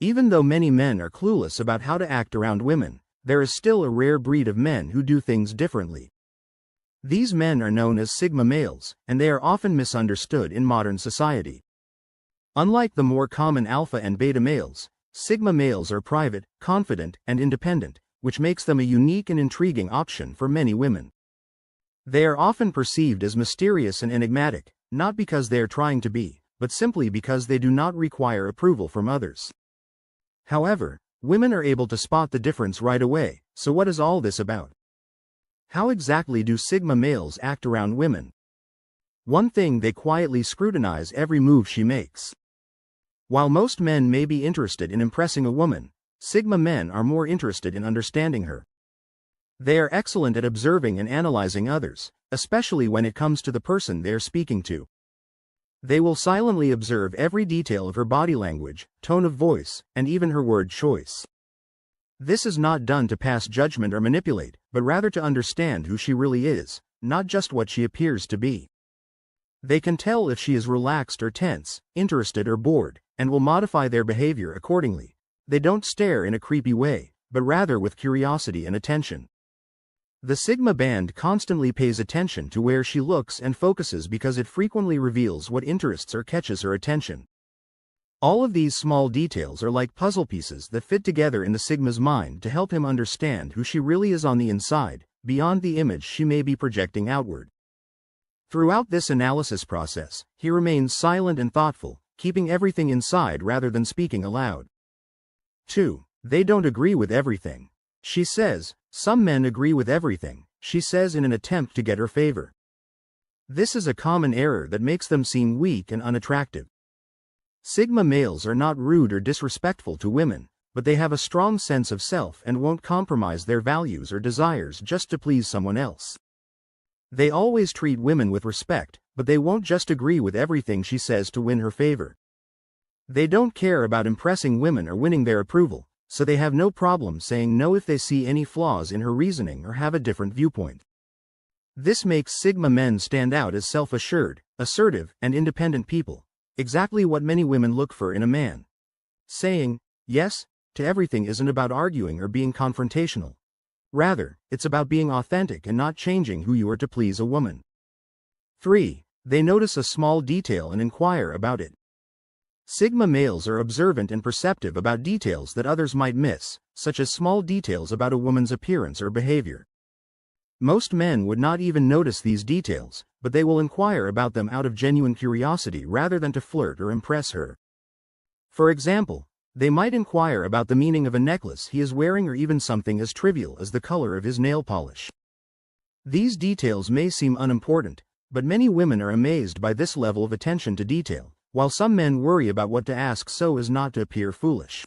Even though many men are clueless about how to act around women, there is still a rare breed of men who do things differently. These men are known as Sigma males, and they are often misunderstood in modern society. Unlike the more common alpha and beta males, Sigma males are private, confident, and independent, which makes them a unique and intriguing option for many women. They are often perceived as mysterious and enigmatic, not because they are trying to be, but simply because they do not require approval from others. However, women are able to spot the difference right away, so what is all this about? How exactly do Sigma males act around women? One thing, they quietly scrutinize every move she makes. While most men may be interested in impressing a woman, Sigma men are more interested in understanding her. They are excellent at observing and analyzing others, especially when it comes to the person they are speaking to. They will silently observe every detail of her body language, tone of voice, and even her word choice. This is not done to pass judgment or manipulate, but rather to understand who she really is, not just what she appears to be. They can tell if she is relaxed or tense, interested or bored, and will modify their behavior accordingly. They don't stare in a creepy way, but rather with curiosity and attention. The Sigma band constantly pays attention to where she looks and focuses because it frequently reveals what interests or catches her attention. All of these small details are like puzzle pieces that fit together in the Sigma's mind to help him understand who she really is on the inside, beyond the image she may be projecting outward. Throughout this analysis process, he remains silent and thoughtful, keeping everything inside rather than speaking aloud. 2. They don't agree with everything. She says, "Some men agree with everything," she says in an attempt to get her favor. This is a common error that makes them seem weak and unattractive. Sigma males are not rude or disrespectful to women, but they have a strong sense of self and won't compromise their values or desires just to please someone else. They always treat women with respect, but they won't just agree with everything she says to win her favor. They don't care about impressing women or winning their approval, so they have no problem saying no if they see any flaws in her reasoning or have a different viewpoint. This makes Sigma men stand out as self-assured, assertive, and independent people, exactly what many women look for in a man. Saying yes to everything isn't about arguing or being confrontational. Rather, it's about being authentic and not changing who you are to please a woman. 3. They notice a small detail and inquire about it. Sigma males are observant and perceptive about details that others might miss, such as small details about a woman's appearance or behavior. Most men would not even notice these details, but they will inquire about them out of genuine curiosity rather than to flirt or impress her. For example, they might inquire about the meaning of a necklace he is wearing or even something as trivial as the color of his nail polish. These details may seem unimportant, but many women are amazed by this level of attention to detail, while some men worry about what to ask so as not to appear foolish.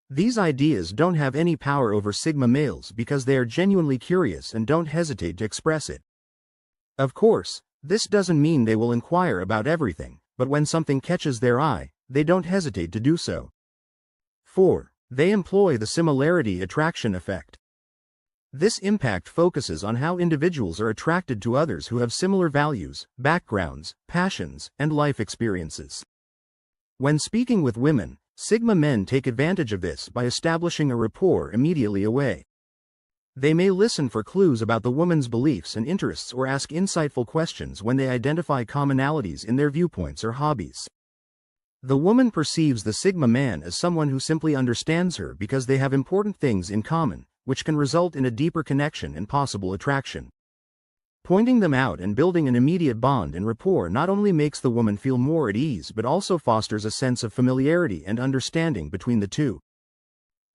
These ideas don't have any power over Sigma males because they are genuinely curious and don't hesitate to express it. Of course, this doesn't mean they will inquire about everything, but when something catches their eye, they don't hesitate to do so. 4. They employ the similarity attraction effect. This impact focuses on how individuals are attracted to others who have similar values, backgrounds, passions, and life experiences. When speaking with women, Sigma men take advantage of this by establishing a rapport immediately away. They may listen for clues about the woman's beliefs and interests or ask insightful questions when they identify commonalities in their viewpoints or hobbies. The woman perceives the Sigma man as someone who simply understands her because they have important things in common, which can result in a deeper connection and possible attraction. Pointing them out and building an immediate bond and rapport not only makes the woman feel more at ease but also fosters a sense of familiarity and understanding between the two.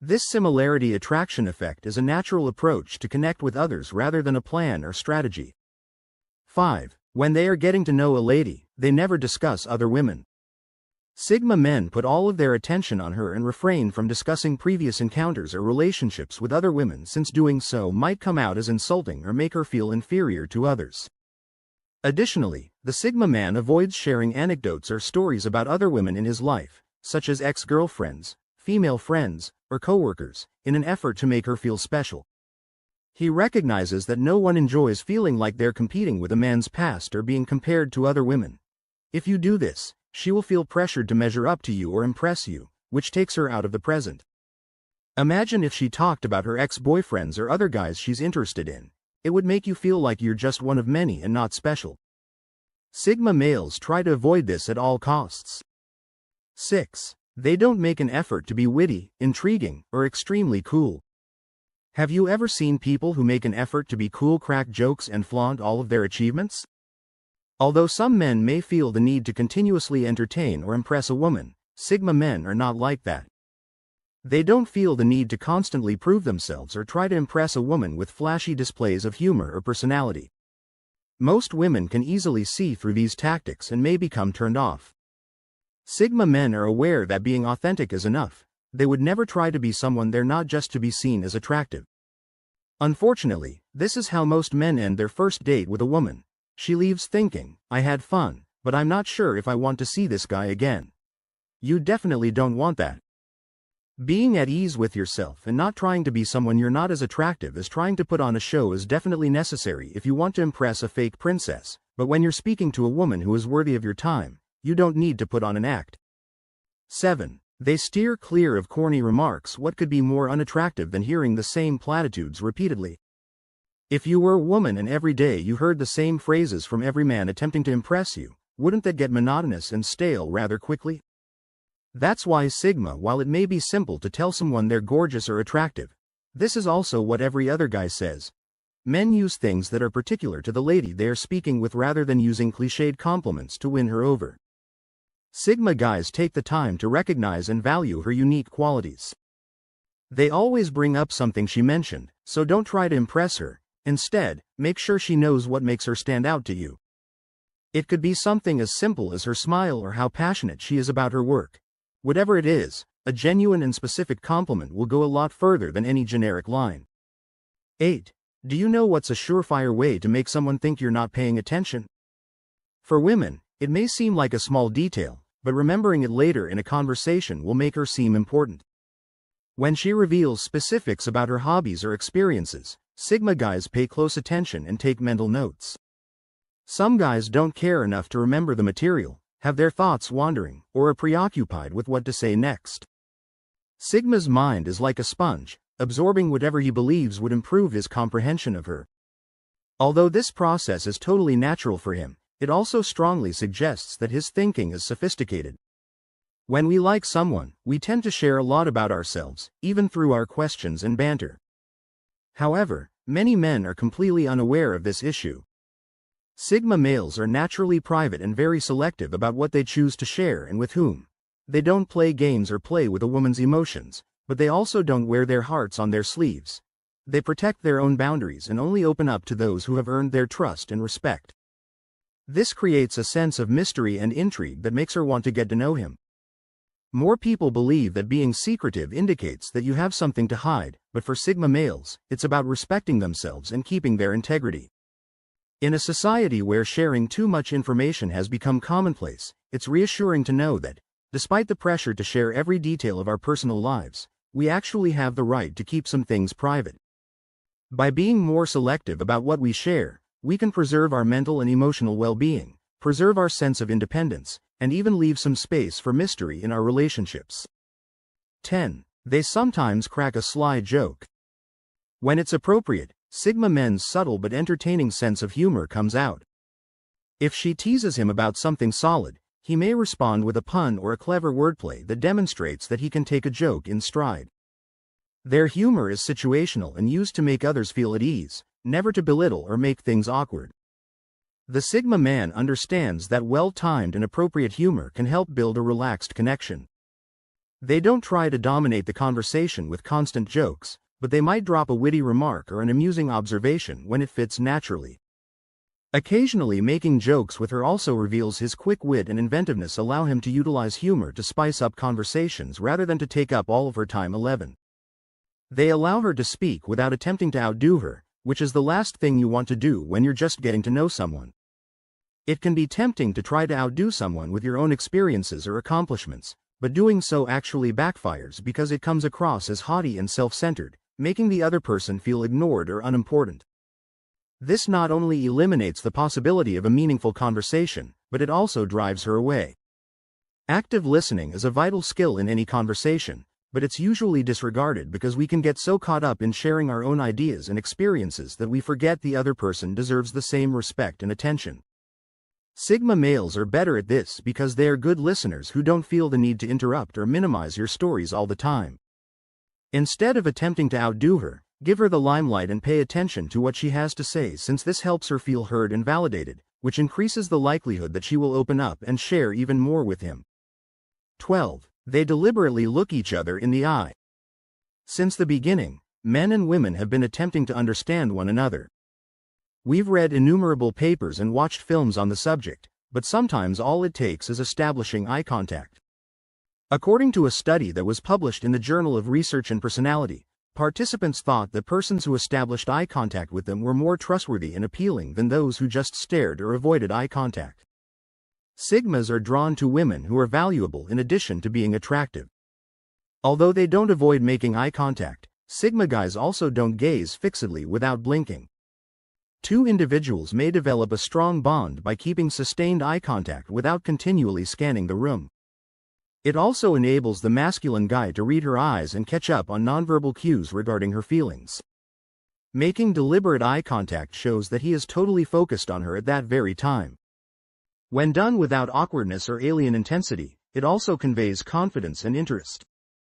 This similarity attraction effect is a natural approach to connect with others rather than a plan or strategy. 5. When they are getting to know a lady, they never discuss other women. Sigma men put all of their attention on her and refrain from discussing previous encounters or relationships with other women since doing so might come out as insulting or make her feel inferior to others. Additionally, the Sigma man avoids sharing anecdotes or stories about other women in his life, such as ex-girlfriends, female friends, or coworkers, in an effort to make her feel special. He recognizes that no one enjoys feeling like they're competing with a man's past or being compared to other women. If you do this, she will feel pressured to measure up to you or impress you, which takes her out of the present. Imagine if she talked about her ex-boyfriends or other guys she's interested in. It would make you feel like you're just one of many and not special. Sigma males try to avoid this at all costs. 6. They don't make an effort to be witty, intriguing, or extremely cool. Have you ever seen people who make an effort to be cool, crack jokes, and flaunt all of their achievements? Although some men may feel the need to continuously entertain or impress a woman, Sigma men are not like that. They don't feel the need to constantly prove themselves or try to impress a woman with flashy displays of humor or personality. Most women can easily see through these tactics and may become turned off. Sigma men are aware that being authentic is enough. They would never try to be someone they're not just to be seen as attractive. Unfortunately, this is how most men end their first date with a woman. She leaves thinking, "I had fun, but I'm not sure if I want to see this guy again." You definitely don't want that. Being at ease with yourself and not trying to be someone you're not as attractive as trying to put on a show is definitely necessary if you want to impress a fake princess, but when you're speaking to a woman who is worthy of your time, you don't need to put on an act. 7. They steer clear of corny remarks. What could be more unattractive than hearing the same platitudes repeatedly? If you were a woman and every day you heard the same phrases from every man attempting to impress you, wouldn't that get monotonous and stale rather quickly? That's why Sigma, while it may be simple to tell someone they're gorgeous or attractive, this is also what every other guy says. Men use things that are particular to the lady they are speaking with rather than using cliched compliments to win her over. Sigma guys take the time to recognize and value her unique qualities. They always bring up something she mentioned, so don't try to impress her. Instead, make sure she knows what makes her stand out to you. It could be something as simple as her smile or how passionate she is about her work. Whatever it is, a genuine and specific compliment will go a lot further than any generic line. 8. Do you know what's a surefire way to make someone think you're not paying attention? For women, it may seem like a small detail, but remembering it later in a conversation will make her seem important. When she reveals specifics about her hobbies or experiences, Sigma guys pay close attention and take mental notes. Some guys don't care enough to remember the material, have their thoughts wandering, or are preoccupied with what to say next. Sigma's mind is like a sponge, absorbing whatever he believes would improve his comprehension of her. Although this process is totally natural for him, it also strongly suggests that his thinking is sophisticated. When we like someone, we tend to share a lot about ourselves, even through our questions and banter. However, many men are completely unaware of this issue. Sigma males are naturally private and very selective about what they choose to share and with whom. They don't play games or play with a woman's emotions, but they also don't wear their hearts on their sleeves. They protect their own boundaries and only open up to those who have earned their trust and respect. This creates a sense of mystery and intrigue that makes her want to get to know him. More people believe that being secretive indicates that you have something to hide, but for Sigma males, it's about respecting themselves and keeping their integrity. In a society where sharing too much information has become commonplace, it's reassuring to know that, despite the pressure to share every detail of our personal lives, we actually have the right to keep some things private. By being more selective about what we share, we can preserve our mental and emotional well-being, preserve our sense of independence, and even leave some space for mystery in our relationships. 10. They sometimes crack a sly joke. When it's appropriate, Sigma men's subtle but entertaining sense of humor comes out. If she teases him about something solid, he may respond with a pun or a clever wordplay that demonstrates that he can take a joke in stride. Their humor is situational and used to make others feel at ease, never to belittle or make things awkward. The Sigma man understands that well-timed and appropriate humor can help build a relaxed connection. They don't try to dominate the conversation with constant jokes, but they might drop a witty remark or an amusing observation when it fits naturally. Occasionally making jokes with her also reveals his quick wit and inventiveness, allow him to utilize humor to spice up conversations rather than to take up all of her time. 11. They allow her to speak without attempting to outdo her, which is the last thing you want to do when you're just getting to know someone. It can be tempting to try to outdo someone with your own experiences or accomplishments, but doing so actually backfires because it comes across as haughty and self-centered, making the other person feel ignored or unimportant. This not only eliminates the possibility of a meaningful conversation, but it also drives her away. Active listening is a vital skill in any conversation, but it's usually disregarded because we can get so caught up in sharing our own ideas and experiences that we forget the other person deserves the same respect and attention. Sigma males are better at this because they are good listeners who don't feel the need to interrupt or minimize your stories all the time. Instead of attempting to outdo her, give her the limelight and pay attention to what she has to say, since this helps her feel heard and validated, which increases the likelihood that she will open up and share even more with him. 12. They deliberately look each other in the eye. Since the beginning, men and women have been attempting to understand one another. We've read innumerable papers and watched films on the subject, but sometimes all it takes is establishing eye contact. According to a study that was published in the Journal of Research and Personality, participants thought that persons who established eye contact with them were more trustworthy and appealing than those who just stared or avoided eye contact. Sigmas are drawn to women who are valuable in addition to being attractive. Although they don't avoid making eye contact, Sigma guys also don't gaze fixedly without blinking. Two individuals may develop a strong bond by keeping sustained eye contact without continually scanning the room. It also enables the masculine guy to read her eyes and catch up on nonverbal cues regarding her feelings. Making deliberate eye contact shows that he is totally focused on her at that very time. When done without awkwardness or alien intensity, it also conveys confidence and interest.